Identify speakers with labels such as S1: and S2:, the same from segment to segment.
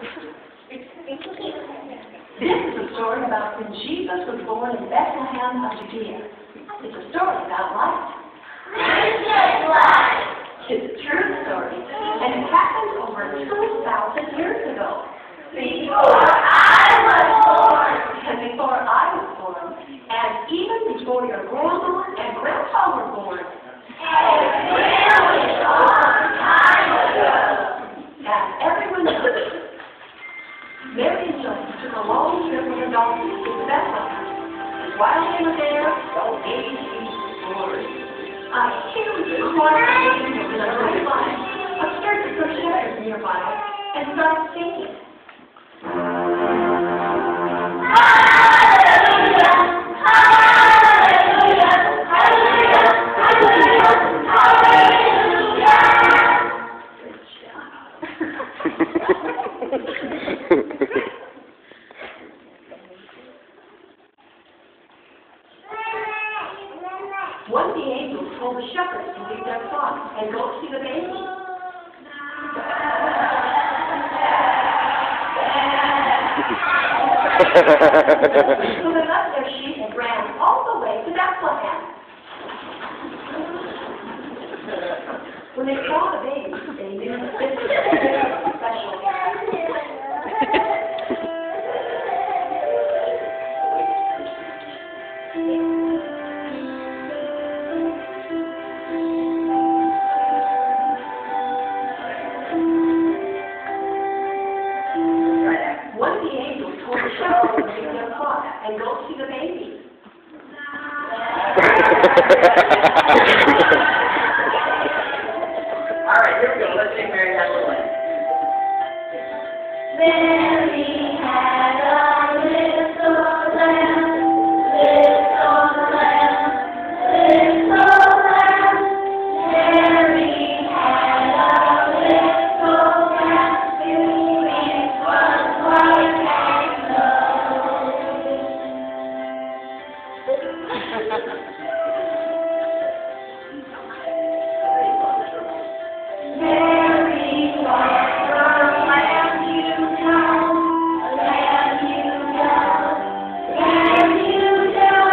S1: This is a story about when Jesus was born in Bethlehem of Judea. It's a story about life. It's a true story, and it happened over 2,000 years ago. Before I was born. And before I was born. And even before your grandma and grandpa were born. And really long time ago. And everyone knows. Mary and Joseph took a long trip with a donkey to Bethlehem. And while they were there, the baby Jesus was born. A huge choir of angels in a great line appeared to some shepherds nearby and started singing. Hallelujah! Hallelujah! Hallelujah! Hallelujah! Good job. One of the angels told the shepherds to leave their flocks and go see the baby. So they left their sheep and ran all the way to Bethlehem. When they saw the baby, they knew that this was very special. One of the angels told the shepherds to leave their flock and go see the baby.
S2: All right, here we go. Let's sing Mary Had a Little Lamb.
S3: Mary had a little lamb, little lamb, little lamb. Mary had a little lamb, whose was white and snow. Mary was her lamb, you know, lamb, you know, lamb, you know.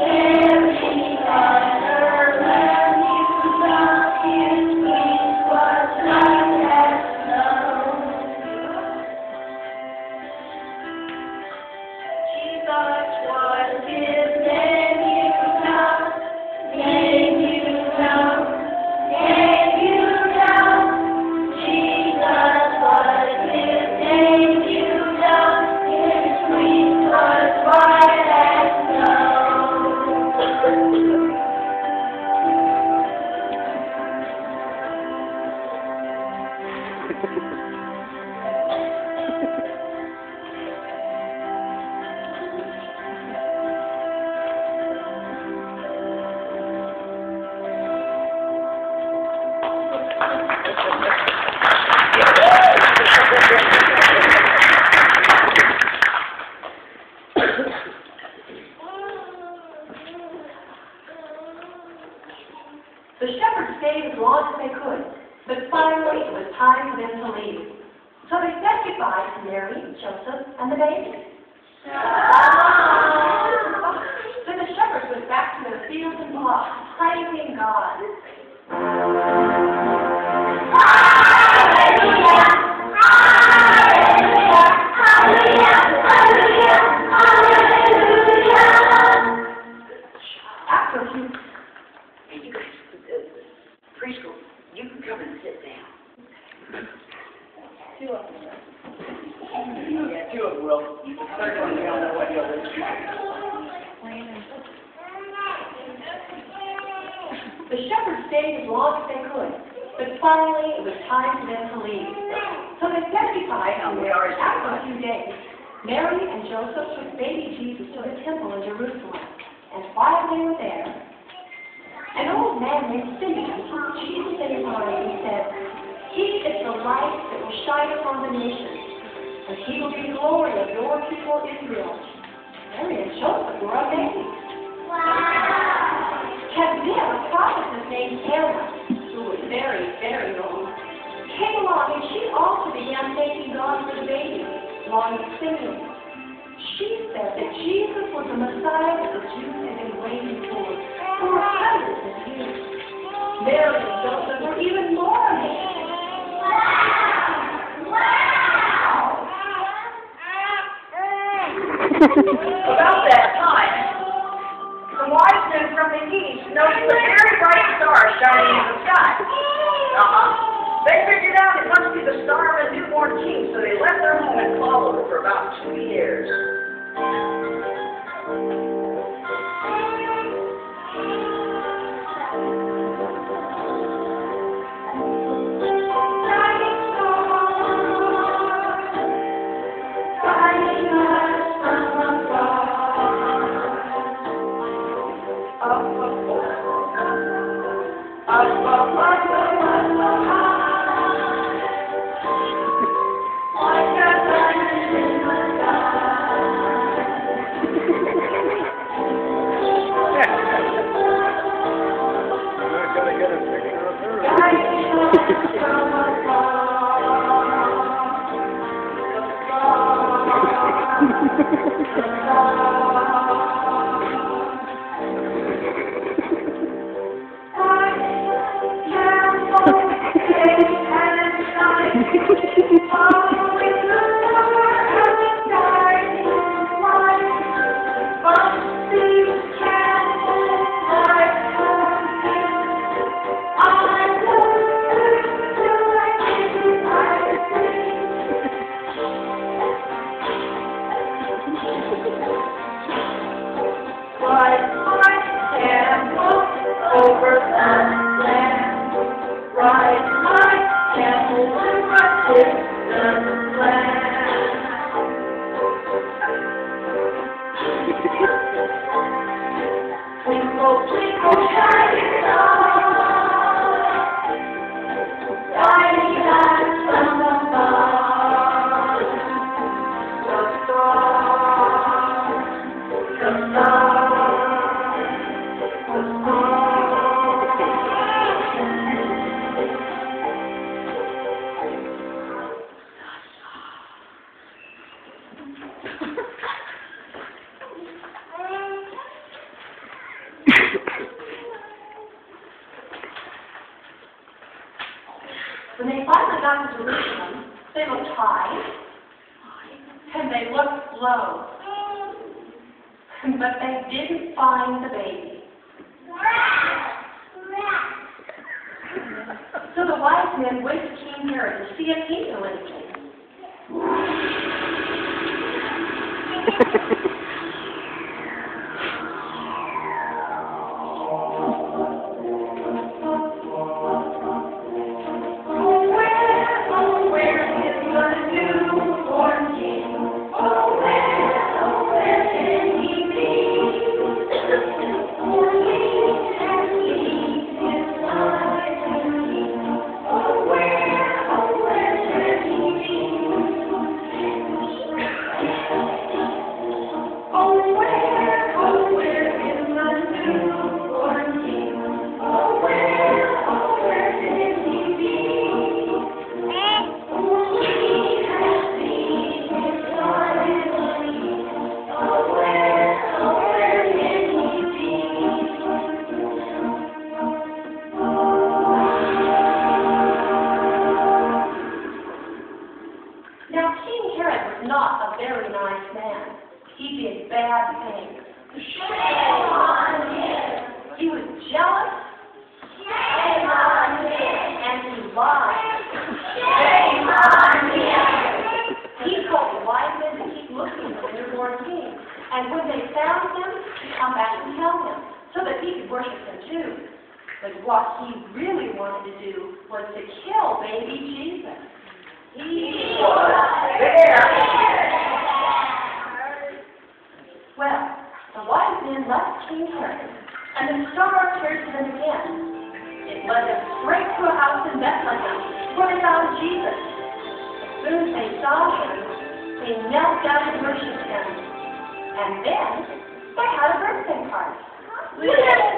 S3: Mary was her lamb, you know, his wings was white as snow. Jesus was his name, you know, name, you know. Name you know, Jesus was his name, you know, his wings was white as snow.
S1: The shepherds stayed as long as they could, but finally it was time for them to leave. So they said goodbye to Mary, Joseph, and the baby. Then the shepherds went back to their fields and flocks, praising God.
S3: Hallelujah! Hallelujah! Hallelujah! Hallelujah! Hallelujah!
S1: After a few
S2: Hey, you guys, preschool, you can come and sit down.
S1: two of them.
S2: Yeah, two of them will. Third one, we don't know what the other is.
S1: The shepherds stayed as long as they could, but finally it was time for them to leave. So they said goodbye to Mary. After a few days, Mary and Joseph took baby Jesus to the temple in Jerusalem. And while they were there, an old man named Simeon took Jesus in his arms and said, "He is the light that will shine upon the nations, and he will be the glory of your people Israel." Mary and Joseph were amazed.
S3: Wow!
S1: And then a prophetess named Anna, who was very, very old, came along, and she also began thanking God for along singing. She said that Jesus was the Messiah that the Jews had been waiting for hundreds of years. Mary and Joseph were even more amazed.
S2: About that time, some wise men from the east noticed a very bright star shining in the sky. They figured out it must be the star of a newborn king, so they left their home and followed it for about 2 years.
S1: When they finally got to Jerusalem, they looked high, and they looked low. But they didn't find the baby. So the wise men went to King Herod to see if he knew anything. Not a very nice man. He did bad things.
S3: Shame on him.
S1: He was jealous.
S3: Shame on him.
S1: And he lied.
S3: Shame on him.
S1: He told the wise men to keep looking for the newborn king. And when they found him, to come back and tell him, so that he could worship him too. But what he really wanted to do was to kill baby Jesus. He was there. Well, the wise men left King Herod, and the star appeared to them again. It led them straight to a house in Bethlehem, where they found Jesus. As soon as they saw him, they knelt down and worshipped him. And then they had a birthday party.
S3: We have